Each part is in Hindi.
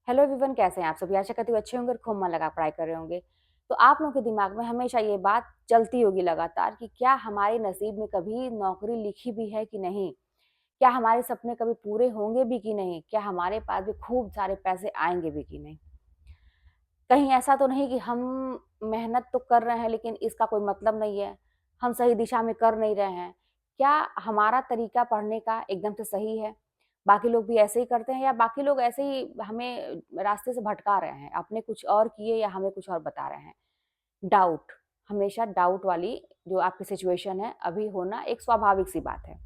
हेलो एवरीवन, कैसे हैं आप सभी? आशा करती हूँ अच्छे होंगे और खूब मन लगा पढ़ाई कर रहे होंगे। तो आप लोगों के दिमाग में हमेशा ये बात चलती होगी लगातार कि क्या हमारे नसीब में कभी नौकरी लिखी भी है कि नहीं? क्या हमारे सपने कभी पूरे होंगे भी कि नहीं? क्या हमारे पास भी खूब सारे पैसे आएँगे भी कि नहीं? कहीं ऐसा तो नहीं कि हम मेहनत तो कर रहे हैं लेकिन इसका कोई मतलब नहीं है, हम सही दिशा में कर नहीं रहे हैं। क्या हमारा तरीका पढ़ने का एकदम से सही है? बाकी लोग भी ऐसे ही करते हैं या बाकी लोग ऐसे ही हमें रास्ते से भटका रहे हैं, आपने कुछ और किए या हमें कुछ और बता रहे हैं? डाउट, हमेशा डाउट वाली जो आपकी सिचुएशन है अभी होना एक स्वाभाविक सी बात है।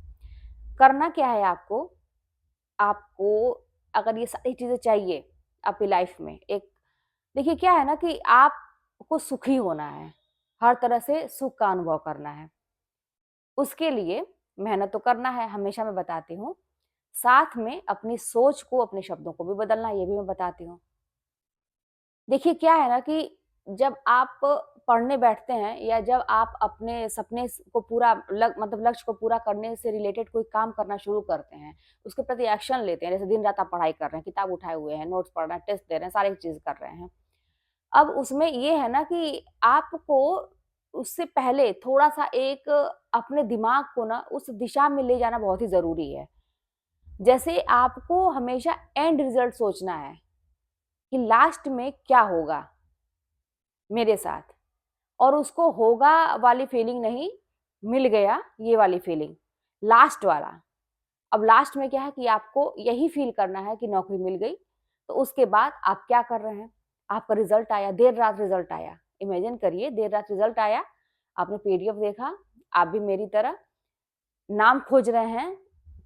करना क्या है आपको? आपको अगर ये सारी चीज़ें चाहिए आपकी लाइफ में एक देखिए क्या है ना कि आपको सुखी होना है, हर तरह से सुख का अनुभव करना है। उसके लिए मेहनत तो करना है, हमेशा मैं बताती हूँ। साथ में अपनी सोच को, अपने शब्दों को भी बदलना है, ये भी मैं बताती हूँ। देखिए क्या है ना कि जब आप पढ़ने बैठते हैं या जब आप अपने सपने को पूरा मतलब लक्ष्य को पूरा करने से रिलेटेड कोई काम करना शुरू करते हैं, उसके प्रति एक्शन लेते हैं, जैसे दिन-रात आप पढ़ाई कर रहे हैं, किताब उठाए हुए हैं, नोट्स पढ़ रहे हैं, टेस्ट दे रहे हैं, सारी चीज़ कर रहे हैं। अब उसमें ये है ना कि आपको उससे पहले थोड़ा-सा एक अपने दिमाग को ना उस दिशा में ले जाना बहुत ही ज़रूरी है। जैसे आपको हमेशा एंड रिज़ल्ट सोचना है कि लास्ट में क्या होगा मेरे साथ और उसको होगा वाली फीलिंग नहीं, मिल गया ये वाली फीलिंग, लास्ट वाला। अब लास्ट में क्या है कि आपको यही फ़ील करना है कि नौकरी मिल गई, तो उसके बाद आप क्या कर रहे हैं? आपका रिज़ल्ट आया, देर रात रिज़ल्ट आया। इमेजिन करिए देर रात रिज़ल्ट आया, आपने पीडीएफ देखा, आप भी मेरी तरह नाम खोज रहे हैं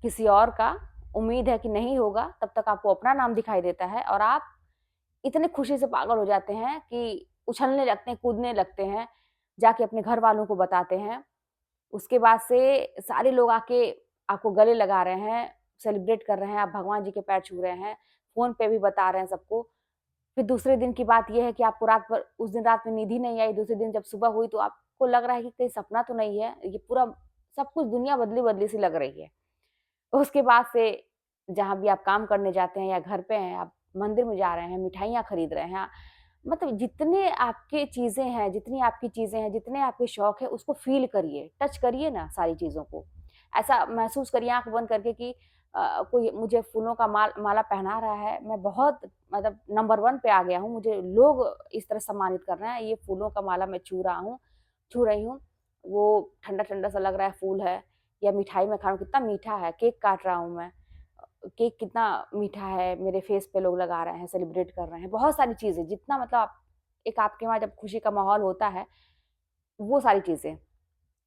किसी और का, उम्मीद है कि नहीं होगा, तब तक आपको अपना नाम दिखाई देता है और आप इतने खुशी से पागल हो जाते हैं कि उछलने लगते हैं, कूदने लगते हैं, जाके अपने घर वालों को बताते हैं। उसके बाद से सारे लोग आके आपको गले लगा रहे हैं, सेलिब्रेट कर रहे हैं, आप भगवान जी के पैर छू रहे हैं, फ़ोन पे भी बता रहे हैं सबको। फिर दूसरे दिन की बात ये है कि आपको रात भर उस दिन रात में नींद ही नहीं आई, दूसरे दिन जब सुबह हुई तो आपको लग रहा है कि कहीं सपना तो नहीं है, ये पूरा सब कुछ दुनिया बदली-बदली सी लग रही है। उसके बाद से जहाँ भी आप काम करने जाते हैं या घर पे हैं, आप मंदिर में जा रहे हैं, मिठाइयाँ खरीद रहे हैं, मतलब जितने आपके चीज़ें हैं, जितनी आपकी चीज़ें हैं, जितने आपके शौक हैं, उसको फ़ील करिए, टच करिए ना सारी चीज़ों को। ऐसा महसूस करिए आँख बंद करके कि कोई मुझे फूलों का माला पहना रहा है, मैं बहुत मतलब नंबर 1 पे आ गया हूँ, मुझे लोग इस तरह सम्मानित कर रहे हैं, ये फूलों का माला मैं छू रही हूँ, वो ठंडा-ठंडा सा लग रहा है फूल है या मिठाई मैं खा रहा हूँ, कितना मीठा है, केक काट रहा हूँ मैं। केक कितना मीठा है, मेरे फेस पे लोग लगा रहे हैं, सेलिब्रेट कर रहे हैं, बहुत सारी चीज़ें जितना मतलब आप एक आपके वहाँ जब खुशी का माहौल होता है, वो सारी चीज़ें।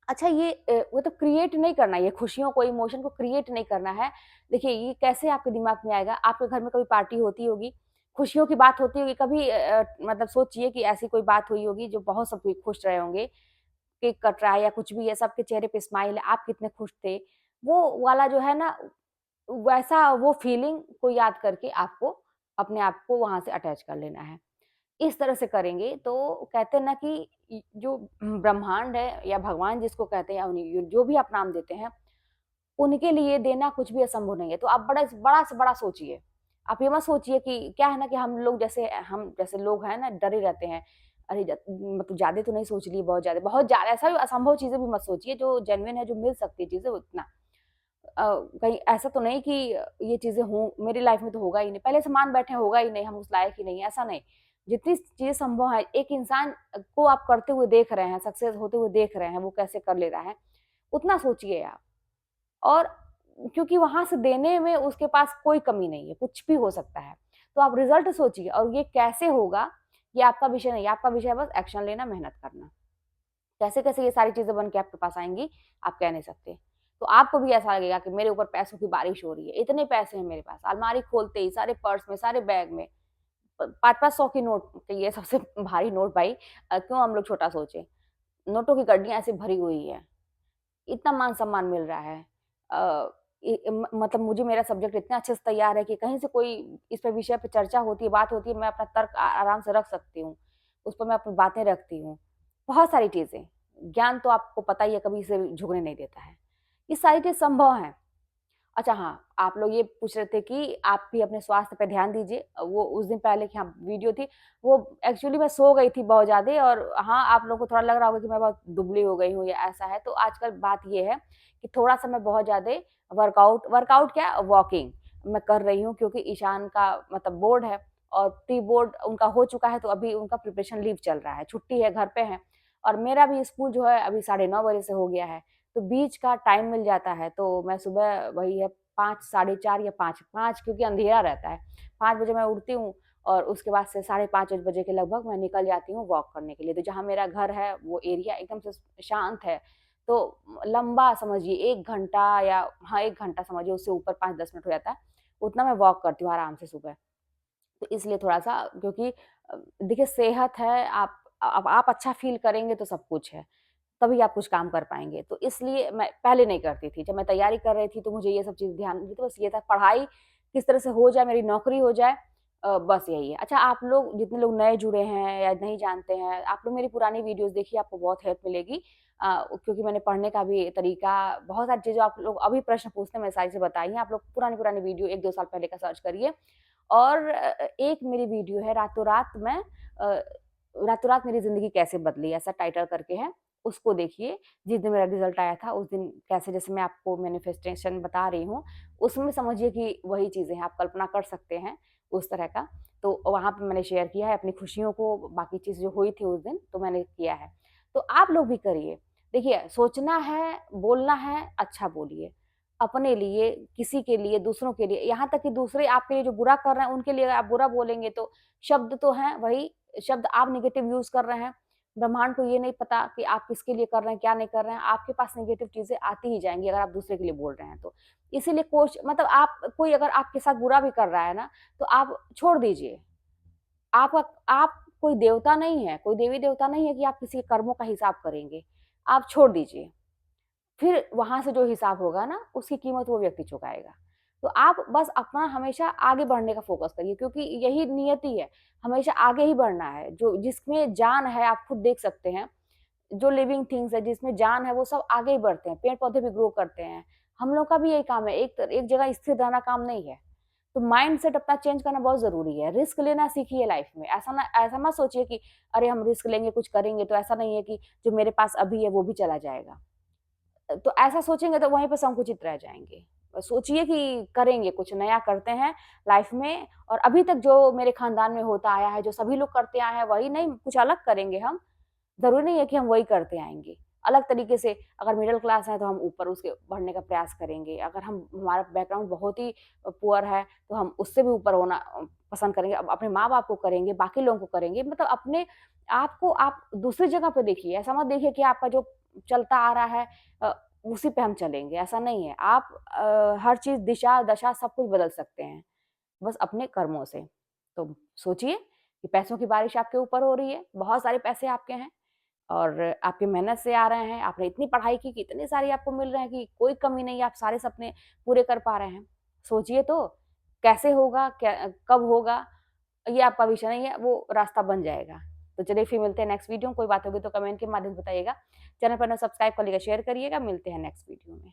अच्छा ये वो तो क्रिएट नहीं करना है, ये खुशियों को, इमोशन को क्रिएट नहीं करना है। देखिए ये कैसे आपके दिमाग में आएगा, आपके घर में कभी पार्टी होती होगी, खुशियों की बात होती होगी, कभी मतलब सोचिए कि ऐसी कोई बात हुई होगी जो बहुत सब कोई खुश रहे होंगे, केक कट रहा है या कुछ भी है, सबके चेहरे पे स्माइल है, आप कितने खुश थे। वो वाला जो है ना वैसा वो फीलिंग को याद करके आपको अपने आप को वहाँ से अटैच कर लेना है। इस तरह से करेंगे तो कहते हैं ना कि जो ब्रह्मांड है या भगवान जिसको कहते हैं या उन्हें जो भी आप नाम देते हैं, उनके लिए देना कुछ भी असंभव नहीं है। तो आप बड़ा से बड़ा सोचिए। आप ये मत सोचिए कि क्या है ना कि हम जैसे लोग हैं ना डरे रहते हैं। अरे मतलब ज़्यादा तो नहीं सोच लिए बहुत ज़्यादा ऐसा भी असंभव चीज़ें भी मत सोचिए जो जेन्युइन है, जो मिल सकती है चीज़ें उतना। कहीं ऐसा तो नहीं कि ये चीज़ें हों मेरी लाइफ में तो होगा ही नहीं, पहले से मान बैठे हैं होगा ही नहीं, हम उस लायक ही नहीं है, ऐसा नहीं। जितनी चीज़ें संभव है, एक इंसान को आप करते हुए देख रहे हैं, सक्सेस होते हुए देख रहे हैं, वो कैसे कर ले रहा है, उतना सोचिए आप। और क्योंकि वहाँ से देने में उसके पास कोई कमी नहीं है, कुछ भी हो सकता है। तो आप रिज़ल्ट सोचिए और ये कैसे होगा, ये आपका विषय नहीं है, आपका विषय है बस एक्शन लेना, मेहनत करना। कैसे-कैसे ये सारी चीज़ें बन के आपके पास आएँगी, आप कह नहीं सकते। तो आपको भी ऐसा लगेगा कि मेरे ऊपर पैसों की बारिश हो रही है, इतने पैसे हैं मेरे पास, अलमारी खोलते ही सारे पर्स में, सारे बैग में 5-5 100 की नोट ये सबसे भारी नोट भाई क्यों हम लोग छोटा सोचें। नोटों की गड्डियाँ ऐसे भरी हुई हैं, इतना मान-सम्मान मिल रहा है। अ, मतलब मुझे मेरा सब्जेक्ट इतने अच्छे से तैयार है कि कहीं से कोई इस पे विषय पे चर्चा होती है, बात होती है, मैं अपना तर्क आराम से रख सकती हूँ। उस पर मैं अपनी बातें रखती हूँ। बहुत सारी चीज़ें। ज्ञान तो आपको पता ही है कभी इसे झुकने नहीं देता है। ये सारी चीज़ संभव हैं। अच्छा हाँ, आप लोग ये पूछ रहे थे कि आप भी अपने स्वास्थ्य पे ध्यान दीजिए। वो उस दिन पहले की हाँ, वीडियो थी, वो एक्चुअली मैं सो गई थी बहुत ज़्यादा और हाँ, आप लोगों को थोड़ा लग रहा होगा कि मैं बहुत दुबली हो गई हूँ या ऐसा है। तो आजकल बात ये है कि थोड़ा-सा मैं बहुत ज़्यादा वर्कआउट वर्कआउट क्या वॉकिंग मैं कर रही हूँ क्योंकि ईशान का मतलब बोर्ड है और प्री बोर्ड उनका हो चुका है, तो अभी उनका प्रिपरेशन लीव चल रहा है, छुट्टी है, घर पे हैं और मेरा भी स्कूल जो है अभी 9:30 बजे से हो गया है। तो बीच का टाइम मिल जाता है, तो मैं सुबह वही है 5 साढ़े 4 या 5 क्योंकि अंधेरा रहता है। 5 बजे मैं उठती हूँ और उसके बाद से साढ़े 5 बजे के लगभग मैं निकल जाती हूँ वॉक करने के लिए। तो जहाँ मेरा घर है वो एरिया एकदम से शांत है। तो लंबा समझिए 1 घंटा या हाँ, 1 घंटा समझिए उससे ऊपर 5-10 मिनट हो जाता है। उतना मैं वॉक करती हूँ आराम से सुबह। तो इसलिए थोड़ा-सा क्योंकि देखिए सेहत है आप अच्छा फ़ील करेंगे तो सब कुछ है। तभी आप कुछ काम कर पाएँगे। तो इसलिए मैं पहले नहीं करती थी। जब मैं तैयारी कर रही थी तो मुझे ये सब चीज़ ध्यान नहीं थी, तो बस ये था पढ़ाई किस तरह से हो जाए, मेरी नौकरी हो जाए बस यही है। अच्छा आप लोग जितने लोग नए जुड़े हैं या नहीं जानते हैं, आप लोग मेरी पुरानी वीडियोज़ देखिए आपको बहुत हेल्प मिलेगी। क्योंकि मैंने पढ़ने का भी तरीका बहुत सारी चीज़ें आप लोग अभी प्रश्न पूछते हैं मैंने सारी चीज़ें बताई हैं। आप लोग पुरानी-पुरानी वीडियो 1-2 साल पहले का सर्च करिए और एक मेरी वीडियो है रातों-रात मेरी ज़िंदगी कैसे बदली ऐसा टाइटल करके है, उसको देखिए। जिस दिन मेरा रिज़ल्ट आया था उस दिन कैसे जैसे मैं आपको मैनिफेस्टेशन बता रही हूँ, उसमें समझिए कि वही चीज़ें हैं, आप कल्पना कर सकते हैं उस तरह का। तो वहाँ पे मैंने शेयर किया है अपनी खुशियों को, बाकी चीज़ जो हुई थी उस दिन, तो मैंने किया है। तो आप लोग भी करिए। देखिए सोचना है, बोलना है, अच्छा बोलिए। अपने लिए, किसी के लिए, दूसरों के लिए, यहाँ तक कि दूसरे आपके लिए जो बुरा कर रहे हैं, उनके लिए आप बुरा बोलेंगे तो शब्द तो हैं वही, शब्द आप नेगेटिव यूज़ कर रहे हैं। ब्रह्मांड को ये नहीं पता कि आप किसके लिए कर रहे हैं, क्या नहीं कर रहे हैं। आपके पास नेगेटिव चीज़ें आती ही जाएँगी अगर आप दूसरे के लिए बोल रहे हैं तो। इसीलिए मतलब आप कोई अगर आपके साथ बुरा भी कर रहा है ना, तो आप छोड़ दीजिए। आप कोई देवता नहीं है, कोई देवी-देवता नहीं है कि आप किसी के कर्मों का हिसाब करेंगे। आप छोड़ दीजिए। फिर वहाँ से जो हिसाब होगा ना, उसकी कीमत वो व्यक्ति चुकाएगा। तो आप बस अपना हमेशा आगे बढ़ने का फ़ोकस करिए क्योंकि यही नियति है, हमेशा आगे ही बढ़ना है। जो जिसमें जान है आप खुद देख सकते हैं, जो लिविंग थिंग्स है जिसमें जान है वो सब आगे ही बढ़ते हैं, पेड़-पौधे भी ग्रो करते हैं। हम लोग का भी यही काम है, एक जगह स्थिर रहना काम नहीं है। तो माइंडसेट अपना चेंज करना बहुत ज़रूरी है। रिस्क लेना सीखिए लाइफ़ में। ऐसा मत सोचिए कि अरे हम रिस्क लेंगे, कुछ करेंगे तो ऐसा नहीं है कि जो मेरे पास अभी है वो भी चला जाएगा। तो ऐसा सोचेंगे तो वहीं पे संकुचित रह जाएँगे। सोचिए कि करेंगे, कुछ नया करते हैं लाइफ़ में और अभी तक जो मेरे ख़ानदान में होता आया है, जो सभी लोग करते आए हैं, वही नहीं, कुछ अलग करेंगे हम। ज़रूरी नहीं है कि हम वही करते आएँगे। अलग तरीके से अगर मिडल क्लास है तो हम ऊपर उसके बढ़ने का प्रयास करेंगे। अगर हम हमारा बैकग्राउंड बहुत ही पुअर है तो हम उससे भी ऊपर होना पसंद करेंगे। अब अपने माँ-बाप को करेंगे, बाकी लोगों को करेंगे। मतलब अपने आप को आप दूसरी जगह पे देखिए। ऐसा मत देखिए कि आपका जो चलता आ रहा है अ, उसी पे हम चलेंगे, ऐसा नहीं है। आप हर चीज़ दिशा, दशा सब कुछ बदल सकते हैं, बस अपने कर्मों से। तो सोचिए कि पैसों की बारिश आपके ऊपर हो रही है, बहुत सारे पैसे आपके हैं और आपकी मेहनत से आ रहे हैं, आपने इतनी पढ़ाई की कि इतने सारे आपको मिल रहे हैं कि कोई कमी नहीं है, आप सारे सपने पूरे कर पा रहे हैं। सोचिए तो कैसे होगा, कब होगा, ये आपका विषय नहीं है, वो रास्ता बन जाएगा। तो चलिए फिर मिलते हैं नेक्स्ट वीडियो में, कोई बात होगी तो कमेंट के माध्यम से बताइएगा। चैनल पर ना सब्सक्राइब कर लीजिएगा, शेयर करिएगा, मिलते हैं नेक्स्ट वीडियो में।